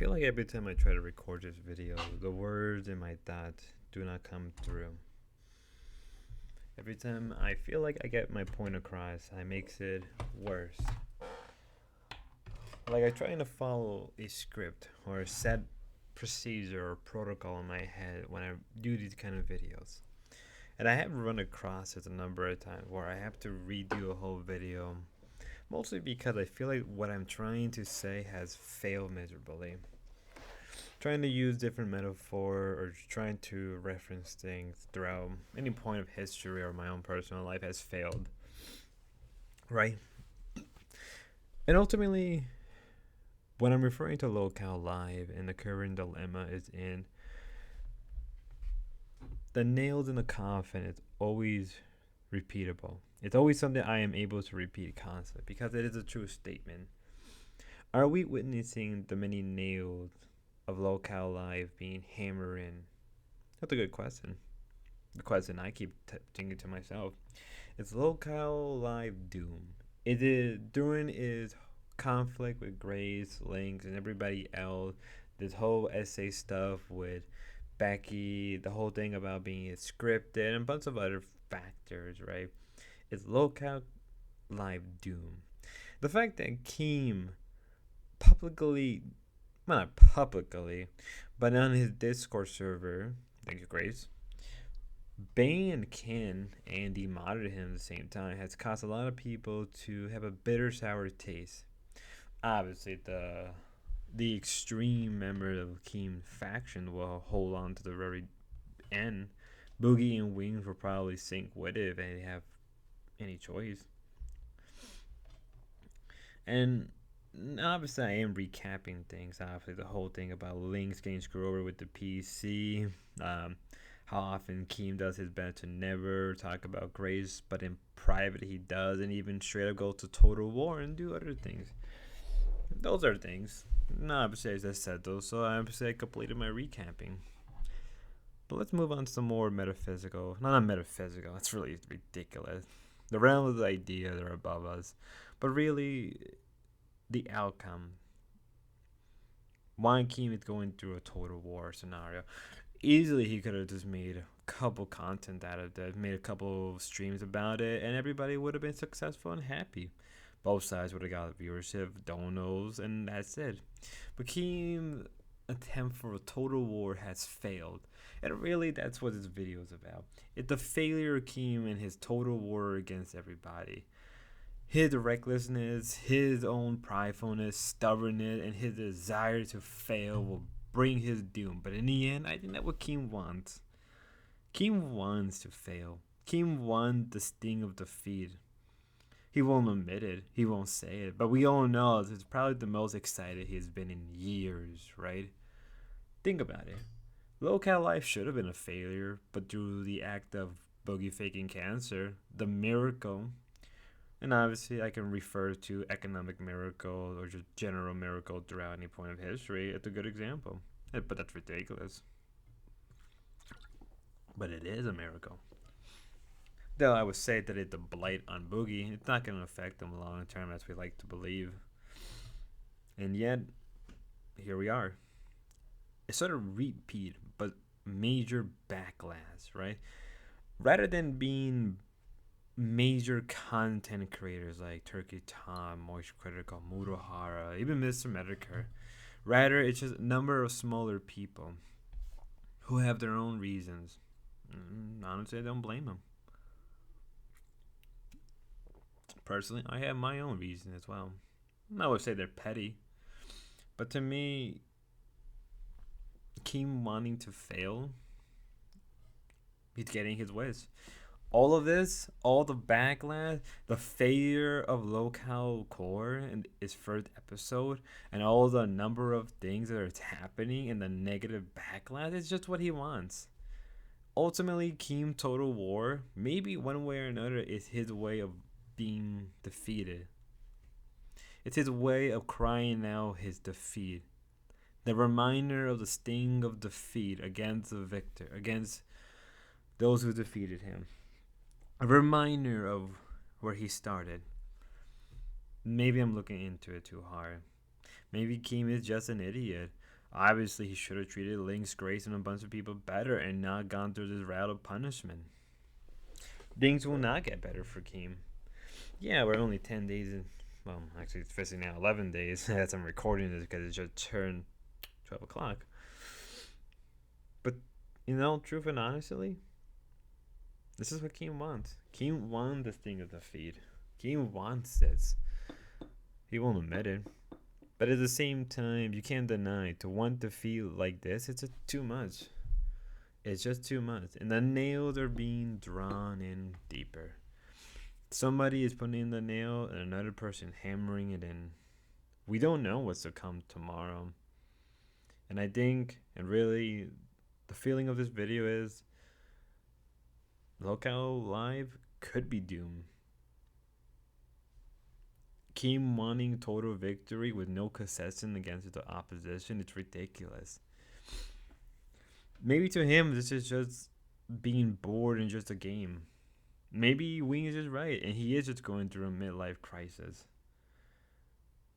feel like every time I try to record this video, the words in my thoughts do not come through. Every time I feel like I get my point across, I makes it worse. Like I'm trying to follow a script or a set procedure or protocol in my head when I do these kind of videos. And I have run across it a number of times where I have to redo a whole video, mostly because I feel like what I'm trying to say has failed miserably. Trying to use different metaphor or trying to reference things throughout any point of history or my own personal life has failed, right? And ultimately, when I'm referring to lolcowlive and the current dilemma is in the nails in the coffin, it's always repeatable. It's always something I am able to repeat constantly because it is a true statement. Are we witnessing the many nails of lolcowlive being hammered in? That's a good question. The question I keep thinking to myself is lolcowlive doom. It is during his conflict with Grace, Lynx, and everybody else. This whole essay stuff with Becky, the whole thing about being scripted, and a bunch of other factors, right? It's lolcowlive doom. The fact that Keem publicly, well, not publicly, but on his Discord server, thank you, Grace, banned Ken and demodded him at the same time has caused a lot of people to have a bitter sour taste. Obviously, the extreme member of Keem faction will hold on to the very end. Boogie and Wings will probably sync with it if they have any choice. And obviously, I am recapping things. Obviously, the whole thing about Lynx getting screwed over with the PC. How often Keem does his best to never talk about Grace, but in private he does, and even straight up go to total war and do other things. Those are things. No, obviously, as I said those, so obviously I completed my recapping. But let's move on to some more metaphysical. No, not metaphysical. That's really ridiculous. The realm of the idea are above us, but really, the outcome. Why Keem is going through a total war scenario. Easily, he could have just made a couple content out of that, made a couple streams about it, and everybody would have been successful and happy. Both sides would have got viewership, donos, and that's it. But Keem's attempt for a total war has failed. And really, that's what this video is about. It's the failure of Keem and his total war against everybody. His recklessness, his own pridefulness, stubbornness, and his desire to fail will bring his doom. But in the end, I think that's what Keem wants. Keem wants to fail. Keem wants the sting of defeat. He won't admit it. He won't say it. But we all know it's probably the most excited he's been in years, right? Think about it. Lolcowlive should have been a failure, but through the act of Boogie faking cancer, the miracle, and obviously I can refer to economic miracle or just general miracle throughout any point of history. It's a good example. But that's ridiculous. But it is a miracle. Though I would say that it's a blight on Boogie, it's not going to affect him long term as we like to believe. And yet, here we are. It's sort of repeat, but major backlash, right? Rather than being major content creators like Turkey Tom, Moist Critical, Murohara, even Mr. Medicare. Rather, it's just a number of smaller people who have their own reasons. Honestly, I don't blame them. Personally, I have my own reason as well. I would say they're petty, but to me, Keem wanting to fail, he's getting his wish. All of this, all the backlash, the failure of Local Core in its first episode, and all the number of things that are happening and the negative backlash is just what he wants. Ultimately, Keem Total War, maybe one way or another, is his way of being defeated. It's his way of crying out his defeat. The reminder of the sting of defeat against the victor, against those who defeated him. A reminder of where he started. Maybe I'm looking into it too hard. Maybe Keem is just an idiot. Obviously, he should have treated Link's Grace and a bunch of people better and not gone through this route of punishment. Things will not get better for Keem. Yeah, we're only 10 days in. Well, actually, it's officially now 11 days as I'm recording this because it just turned 12 o'clock. But, truth and honestly, this is what Keem wants. Keem wants this thing of the feed. Keem wants this. He won't admit it. But at the same time, you can't deny to want to feel like this, it's just too much. It's just too much. And the nails are being drawn in deeper. Somebody is putting in the nail and another person hammering it in. We don't know what's to come tomorrow. And I think, and really, the feeling of this video is lolcowlive could be doomed. Keem wanting total victory with no concession against the opposition, it's ridiculous. Maybe to him, this is just being bored in just a game. Maybe Wing is just right, and he is just going through a midlife crisis.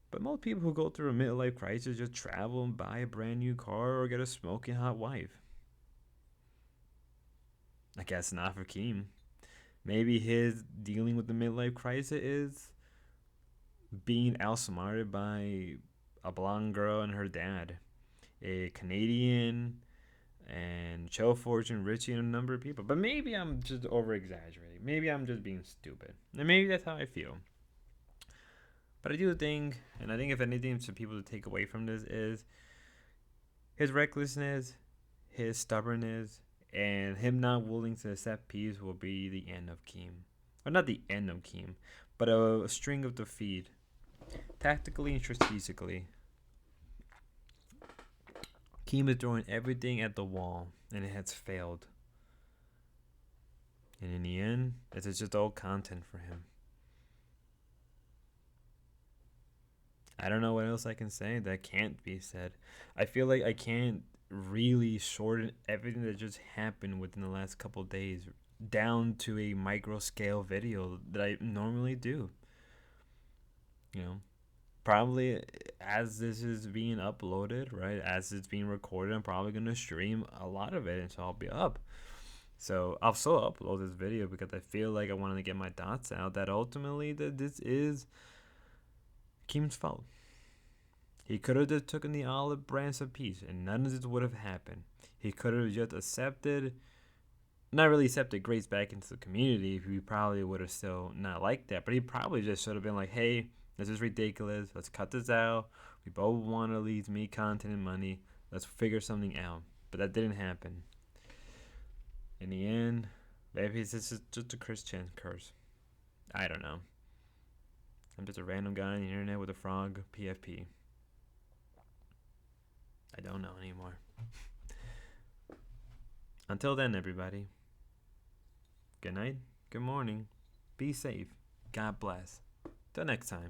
But most people who go through a midlife crisis just travel and buy a brand new car or get a smoking hot wife. I guess not for Keem. Maybe his dealing with the midlife crisis is being outsmarted by a blonde girl and her dad, a Canadian, and Joe Fortune, Richie, and a number of people. But maybe I'm just over exaggerating. Maybe I'm just being stupid. And maybe that's how I feel. But I do think, and I think if anything for people to take away from this is his recklessness, his stubbornness, and him not willing to accept peace will be the end of Keem. Or not the end of Keem, but a string of defeat. Tactically and strategically. Keem is throwing everything at the wall, and it has failed. And in the end, this is just old content for him. I don't know what else I can say that can't be said. I feel like I can't really shorten everything that just happened within the last couple days down to a micro scale video that I normally do. Probably as this is being uploaded, right, as it's being recorded, I'm probably going to stream a lot of it, and so I'll be up. So I'll still upload this video because I feel like I wanted to get my thoughts out that ultimately that this is Keem's fault. He could have just taken the olive branch of peace and none of this would have happened. He could have just not really accepted Grace back into the community. He probably would have still not liked that, but he probably just should have been like, hey, this is ridiculous. Let's cut this out. We both want to leave me content and money. Let's figure something out. But that didn't happen. In the end, maybe it's just a Christian curse. I don't know. I'm just a random guy on the internet with a frog PFP. I don't know anymore. Until then, everybody. Good night. Good morning. Be safe. God bless. Till next time.